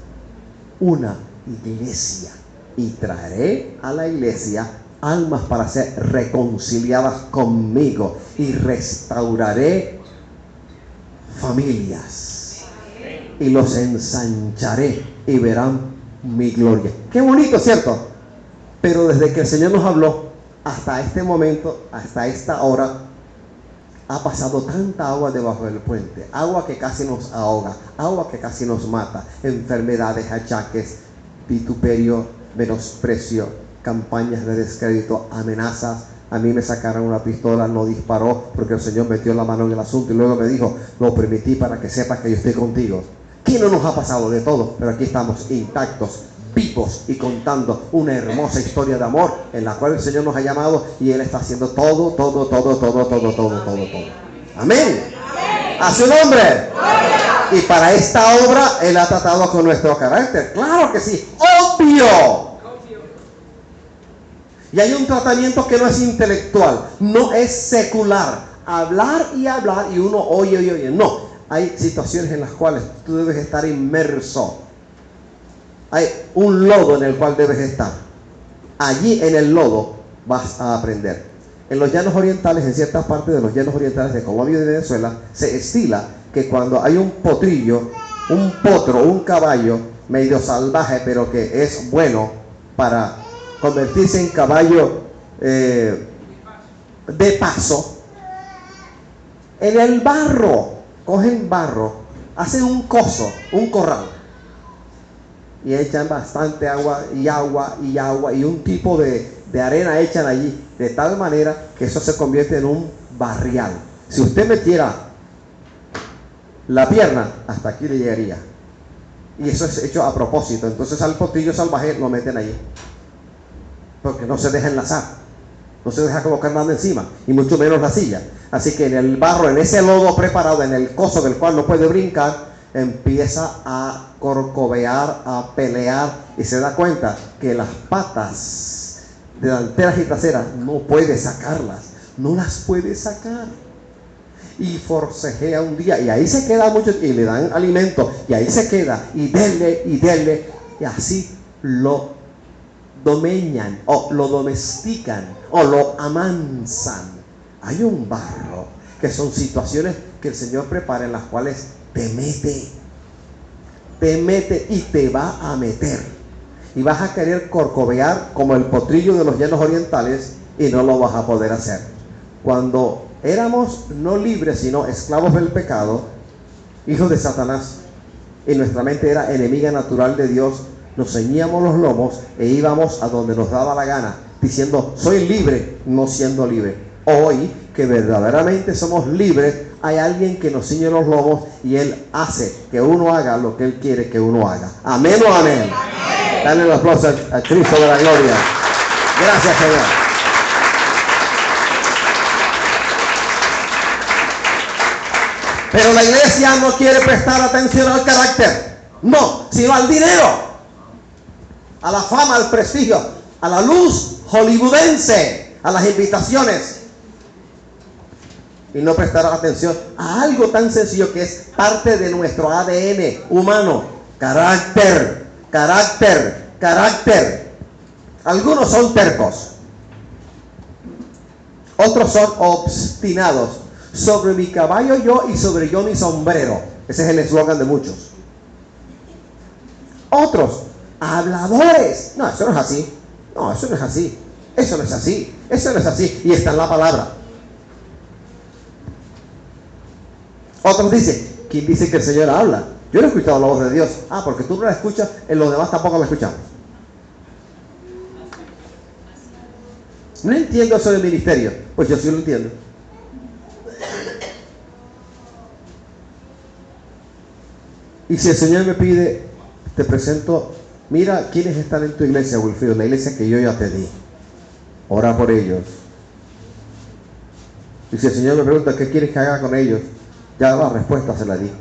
una iglesia y traeré a la iglesia almas para ser reconciliadas conmigo, y restauraré familias y los ensancharé y verán mi gloria. Qué bonito, ¿cierto? Pero desde que el Señor nos habló hasta este momento, hasta esta hora, ha pasado tanta agua debajo del puente, agua que casi nos ahoga, agua que casi nos mata, enfermedades, achaques, vituperio, menosprecio, campañas de descrédito, amenazas. A mí me sacaron una pistola, no disparó porque el Señor metió la mano en el asunto y luego me dijo: lo permití para que sepas que yo estoy contigo. ¿Qué no nos ha pasado de todo? Pero aquí estamos intactos, vivos y contando una hermosa historia de amor en la cual el Señor nos ha llamado, y Él está haciendo todo. Amén. A su nombre. Y para esta obra Él ha tratado con nuestro carácter. Claro que sí, obvio. Y hay un tratamiento que no es intelectual, no es secular. Hablar y hablar y uno oye. No, hay situaciones en las cuales tú debes estar inmerso. Hay un lodo en el cual debes estar. Allí en el lodo vas a aprender. En los llanos orientales, en ciertas partes de los llanos orientales de Colombia y de Venezuela, se estila que cuando hay un potrillo, un potro, un caballo medio salvaje, pero que es bueno para convertirse en caballo de paso, en el barro, cogen barro, hacen un coso, un corral, y echan bastante agua y un tipo de arena echan allí, de tal manera que eso se convierte en un barrial. Si usted metiera la pierna, hasta aquí le llegaría, y eso es hecho a propósito. Entonces al potrillo salvaje lo meten allí porque no se deja enlazar, no se deja colocar nada encima, y mucho menos la silla. Así que en el barro, en ese lodo preparado, en el coso del cual no puede brincar, empieza a corcovear, a pelear, y se da cuenta que las patas delanteras y traseras no puede sacarlas, no las puede sacar, y forcejea un día, y ahí se queda mucho, y le dan alimento, y ahí se queda, y denle, y así lo domeñan, o lo domestican, o lo amansan. Hay un barro que son situaciones que el Señor prepara, en las cuales te mete y te va a meter, y vas a querer corcovear como el potrillo de los llanos orientales, y no lo vas a poder hacer. Cuando éramos no libres sino esclavos del pecado, hijos de Satanás, y nuestra mente era enemiga natural de Dios, nos ceñíamos los lomos e íbamos a donde nos daba la gana, diciendo: soy libre, no siendo libre. Hoy que verdaderamente somos libres, hay alguien que nos ciñe los lomos, y Él hace que uno haga lo que Él quiere que uno haga. Amén o amén. Dale un aplauso a Cristo de la gloria. Gracias, Señor. Pero la iglesia no quiere prestar atención al carácter, no, sino al dinero, a la fama, al prestigio, a la luz hollywoodense, a las invitaciones, y no prestar atención a algo tan sencillo que es parte de nuestro ADN humano: carácter. Algunos son tercos, otros son obstinados. Sobre mi caballo yo, y sobre yo mi sombrero. Ese es el eslogan de muchos. Otros, habladores. No, eso no es así. No, eso no es así. Eso no es así. Eso no es así. Y está en la palabra. Otros dicen: ¿quién dice que el Señor habla? Yo no he escuchado la voz de Dios. Ah, porque tú no la escuchas, en los demás tampoco la escuchamos. No entiendo eso del ministerio. Pues yo sí lo entiendo. Y si el Señor me pide: te presento, mira quiénes están en tu iglesia, Wilfrido, la iglesia que yo ya te di, ora por ellos. Y si el Señor me pregunta: ¿qué quieres que haga con ellos? Ya la respuesta se la di.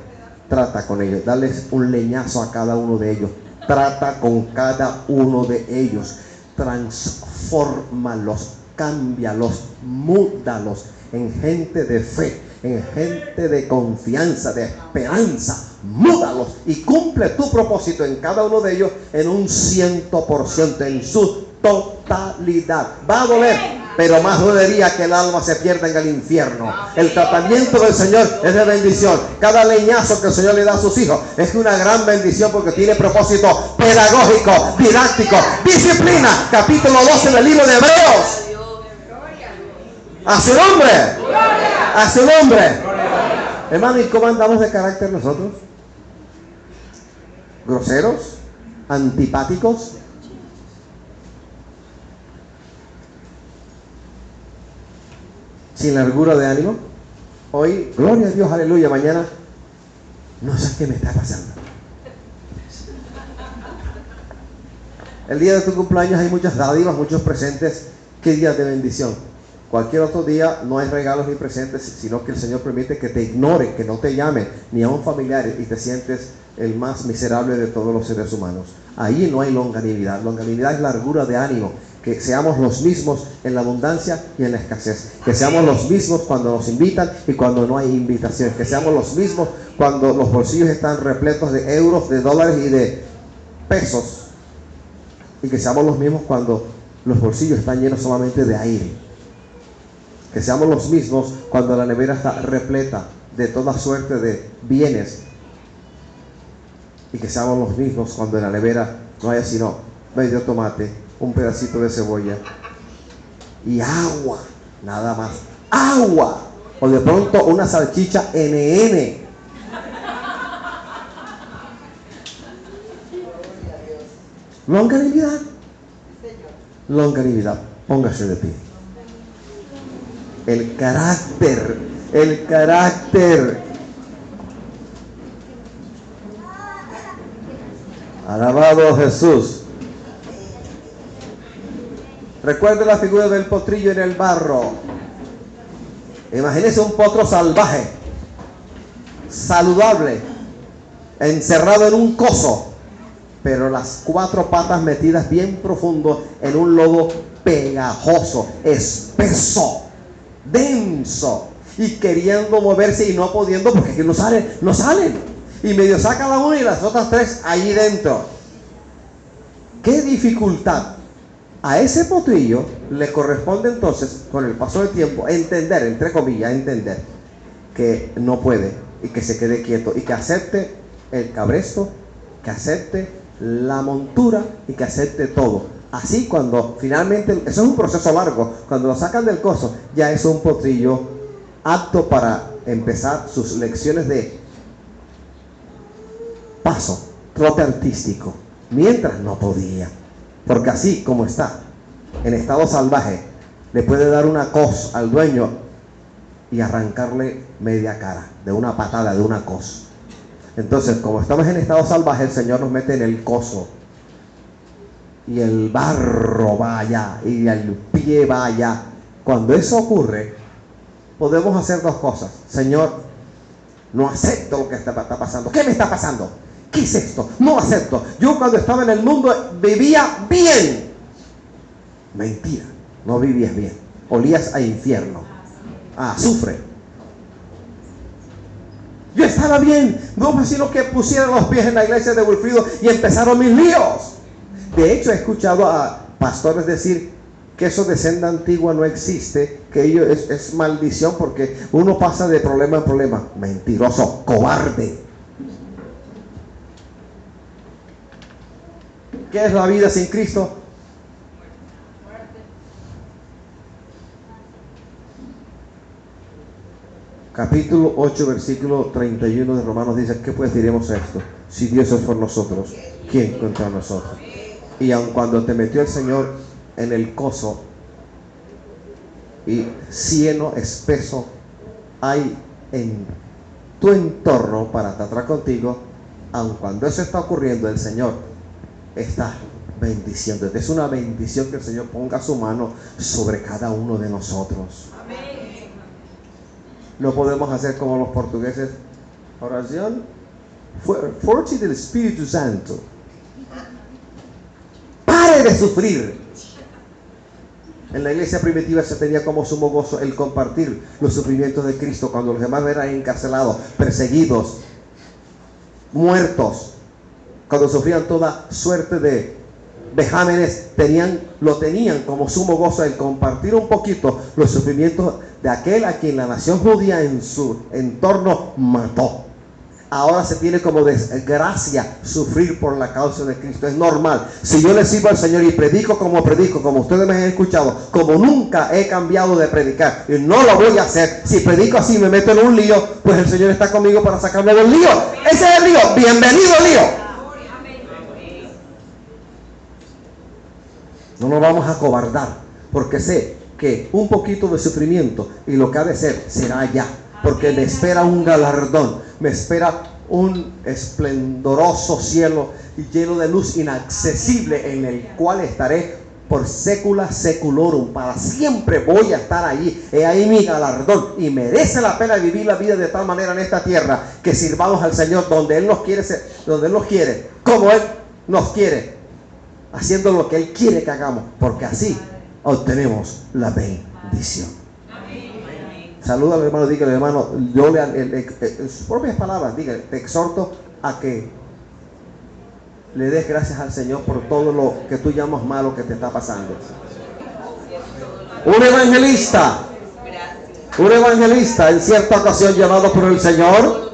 Trata con ellos, dales un leñazo a cada uno de ellos, trata con cada uno de ellos, transfórmalos, cámbialos, múdalos en gente de fe, en gente de confianza, de esperanza. Múdalos y cumple tu propósito en cada uno de ellos en un 100%, en su totalidad. Va a doler, pero más dolería que el alma se pierda en el infierno. El tratamiento del Señor es de bendición. Cada leñazo que el Señor le da a sus hijos es una gran bendición porque tiene propósito pedagógico, didáctico, disciplina. Capítulo 12 del libro de Hebreos. A su nombre. A su nombre. Hermano, ¿y cómo andamos de carácter nosotros? ¿Groseros? ¿Antipáticos? ¿Sin largura de ánimo? Hoy, gloria a Dios, aleluya. Mañana, no sé qué me está pasando. El día de tu cumpleaños hay muchas dádivas, muchos presentes. ¿Qué días de bendición? Cualquier otro día no hay regalos ni presentes, sino que el Señor permite que te ignore, que no te llame, ni a un familiar, y te sientes el más miserable de todos los seres humanos. Ahí no hay longanimidad. Longanimidad es largura de ánimo. Que seamos los mismos en la abundancia y en la escasez. Que seamos los mismos cuando nos invitan y cuando no hay invitaciones. Que seamos los mismos cuando los bolsillos están repletos de euros, de dólares y de pesos. Y que seamos los mismos cuando los bolsillos están llenos solamente de aire. Que seamos los mismos cuando la nevera está repleta de toda suerte de bienes. Y que seamos los mismos cuando en la nevera no haya sino medio tomate, un pedacito de cebolla y agua, nada más. Agua. O de pronto una salchicha NN. Longanimidad. Longanimidad. Póngase de pie. El carácter. El carácter. Alabado Jesús. Recuerde la figura del potrillo en el barro. Imagínese un potro salvaje, saludable, encerrado en un coso, pero las cuatro patas metidas bien profundo en un lodo pegajoso, espeso, denso, y queriendo moverse y no pudiendo porque aquí no salen. Y medio saca la una y las otras tres allí dentro. ¡Qué dificultad! A ese potrillo le corresponde entonces, con el paso del tiempo, entender, entre comillas, entender que no puede y que se quede quieto y que acepte el cabresto, que acepte la montura y que acepte todo. Así cuando finalmente, eso es un proceso largo, cuando lo sacan del coso, ya es un potrillo apto para empezar sus lecciones de paso, trote artístico, mientras no podía. Porque así como está, en estado salvaje, le puede dar una cos al dueño y arrancarle media cara, de una patada, de una cos. Entonces, como estamos en estado salvaje, el Señor nos mete en el coso. Y el barro va allá, y el pie va allá. Cuando eso ocurre, podemos hacer dos cosas. Señor, no acepto lo que está pasando. ¿Qué me está pasando? ¿Qué es esto? No acepto. Yo cuando estaba en el mundo vivía bien. Mentira, no vivías bien. Olías a infierno, a azufre. Yo estaba bien. No fue sino que pusieron los pies en la iglesia de Wilfrido y empezaron mis líos. De hecho, he escuchado a pastores decir que eso de senda antigua no existe, que ello es maldición porque uno pasa de problema en problema. Mentiroso, cobarde. ¿Qué es la vida sin Cristo? Capítulo 8, versículo 31 de Romanos dice: ¿qué pues diremos a esto? Si Dios es por nosotros, ¿quién contra nosotros? Y aun cuando te metió el Señor en el coso y cieno espeso hay en tu entorno para tratar contigo, aun cuando eso está ocurriendo, el Señor está bendiciendo. Es una bendición que el Señor ponga su mano sobre cada uno de nosotros. Amén. No podemos hacer como los portugueses. Oración fuerte del Espíritu Santo. Pare de sufrir. En la iglesia primitiva se tenía como sumo gozo el compartir los sufrimientos de Cristo cuando los demás eran encarcelados, perseguidos, muertos, cuando sufrían toda suerte de vejámenes, lo tenían como sumo gozo el compartir un poquito los sufrimientos de aquel a quien la nación judía en su entorno mató. Ahora se tiene como desgracia sufrir por la causa de Cristo. Es normal. Si yo le sirvo al Señor y predico, como ustedes me han escuchado, como nunca he cambiado de predicar, y no lo voy a hacer. Si predico así, me meto en un lío, pues el Señor está conmigo para sacarme del lío. Ese es el lío. Bienvenido al lío. No nos vamos a acobardar, porque sé que un poquito de sufrimiento y lo que ha de ser será allá, porque me espera un galardón, me espera un esplendoroso cielo lleno de luz inaccesible, en el cual estaré por sécula seculorum, para siempre voy a estar allí. He ahí mi galardón, y merece la pena vivir la vida de tal manera en esta tierra que sirvamos al Señor donde Él nos quiere, donde Él nos quiere, como Él nos quiere, haciendo lo que Él quiere que hagamos, porque así obtenemos la bendición. Saluda al hermano, dígale, hermano, yo en sus propias palabras, dígale, te exhorto a que le des gracias al Señor por todo lo que tú llamas malo que te está pasando. Un evangelista en cierta ocasión llamado por el Señor,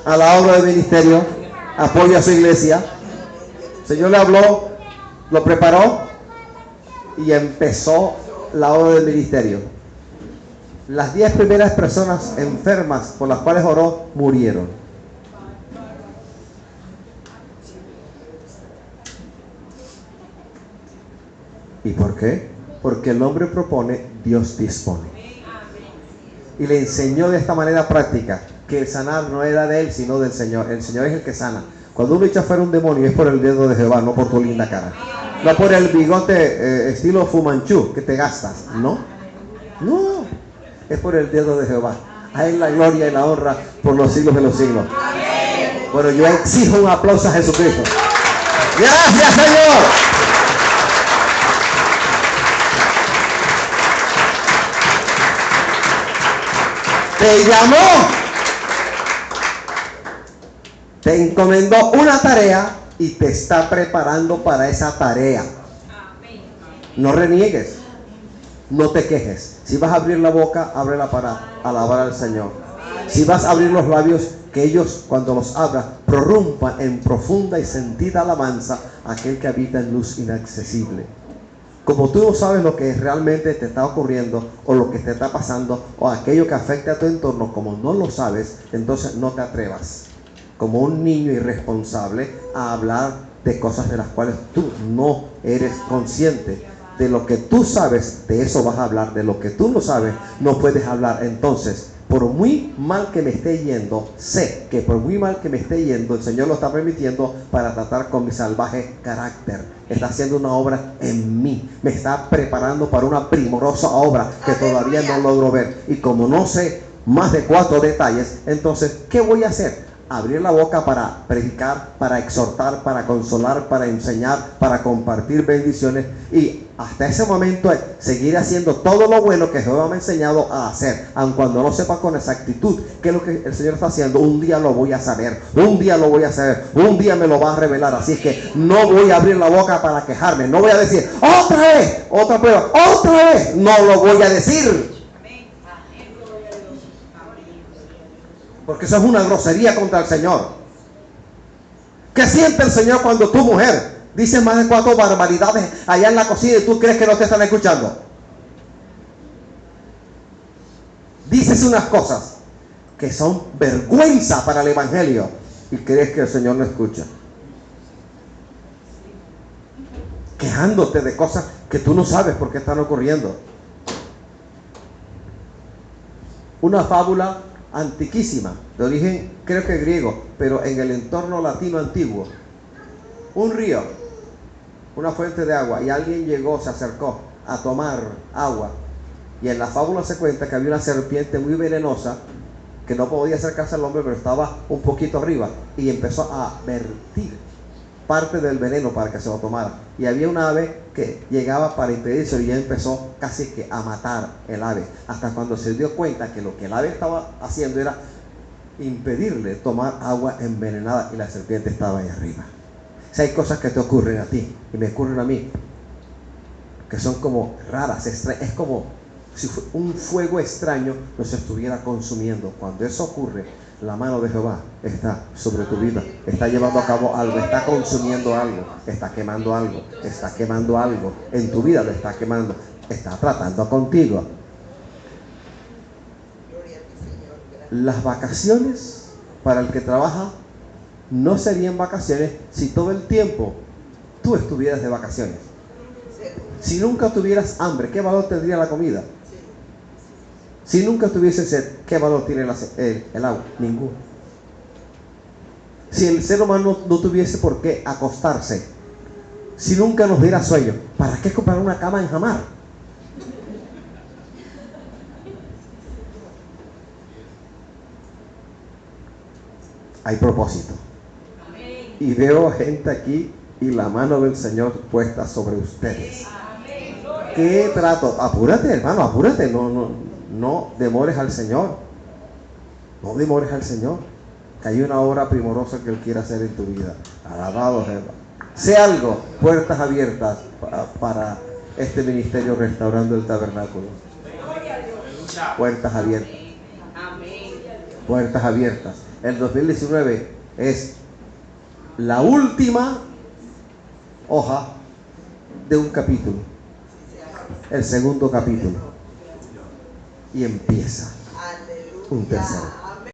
a la obra de ministerio, apoya a su iglesia. El Señor le habló, lo preparó y empezó la obra del ministerio. Las 10 primeras personas enfermas por las cuales oró murieron. ¿Y por qué? Porque el hombre propone, Dios dispone. Y le enseñó de esta manera práctica que el sanar no era de él, sino del Señor. El Señor es el que sana. Cuando uno echa fuera un demonio, es por el dedo de Jehová, no por tu linda cara. No por el bigote estilo Fumanchu que te gastas. No, es por el dedo de Jehová. A Él la gloria y la honra por los siglos de los siglos. Bueno, yo exijo un aplauso a Jesucristo. Gracias, Señor. Te llamó, te encomendó una tarea y te está preparando para esa tarea. No reniegues, no te quejes. Si vas a abrir la boca, ábrela para alabar al Señor. Si vas a abrir los labios, que ellos, cuando los abras, prorrumpan en profunda y sentida alabanza a aquel que habita en luz inaccesible. Como tú no sabes lo que realmente te está ocurriendo, o lo que te está pasando, o aquello que afecta a tu entorno, como no lo sabes, entonces no te atrevas, como un niño irresponsable, a hablar de cosas de las cuales tú no eres consciente. De lo que tú sabes, de eso vas a hablar. De lo que tú no sabes, no puedes hablar. Entonces, por muy mal que me esté yendo, sé que por muy mal que me esté yendo, el Señor lo está permitiendo para tratar con mi salvaje carácter. Está haciendo una obra en mí. Me está preparando para una primorosa obra que todavía no logro ver. Y como no sé más de 4 detalles, entonces, ¿qué voy a hacer? Abrir la boca para predicar, para exhortar, para consolar, para enseñar, para compartir bendiciones, y hasta ese momento seguir haciendo todo lo bueno que Jehová me ha enseñado a hacer, aun cuando no sepa con exactitud qué es lo que el Señor está haciendo. Un día lo voy a saber, un día lo voy a saber, un día me lo va a revelar. Así es que no voy a abrir la boca para quejarme, no voy a decir otra vez, otra prueba, otra vez, no lo voy a decir. Porque eso es una grosería contra el Señor. ¿Qué siente el Señor cuando tu mujer dice más de 4 barbaridades allá en la cocina y tú crees que no te están escuchando? Dices unas cosas que son vergüenza para el Evangelio y crees que el Señor no escucha. Quejándote de cosas que tú no sabes por qué están ocurriendo. Una fábula antiquísima, de origen creo que griego, pero en el entorno latino antiguo. Un río, una fuente de agua, y alguien llegó, se acercó a tomar agua, y en la fábula se cuenta que había una serpiente muy venenosa que no podía acercarse al hombre, pero estaba un poquito arriba, y empezó a vertir parte del veneno para que se lo tomara. Y había una ave que llegaba para impedirse, y ella empezó casi que a matar el ave, hasta cuando se dio cuenta que lo que el ave estaba haciendo era impedirle tomar agua envenenada, y la serpiente estaba ahí arriba. Si hay cosas que te ocurren a ti y me ocurren a mí, que son como raras, es como si un fuego extraño nos estuviera consumiendo. Cuando eso ocurre, la mano de Jehová está sobre tu vida, está llevando a cabo algo, está consumiendo algo, está quemando algo, está quemando algo en tu vida, lo está quemando, está tratando contigo. Las vacaciones para el que trabaja no serían vacaciones si todo el tiempo tú estuvieras de vacaciones. Si nunca tuvieras hambre, ¿qué valor tendría la comida? Si nunca tuviese sed, ¿qué valor tiene el agua? Ninguno. Si el ser humano no tuviese por qué acostarse, si nunca nos diera sueño, ¿para qué comprar una cama en Jamar? Hay propósito. Y veo gente aquí y la mano del Señor puesta sobre ustedes. ¿Qué trato? Apúrate, hermano, apúrate. No demores al Señor. No demores al Señor. Que hay una obra primorosa que Él quiere hacer en tu vida. Alabado Jehová. Sé algo, puertas abiertas para este ministerio Restaurando el Tabernáculo. Puertas abiertas. Puertas abiertas. El 2019 es la última hoja de un capítulo, el segundo capítulo, y empieza un tercero.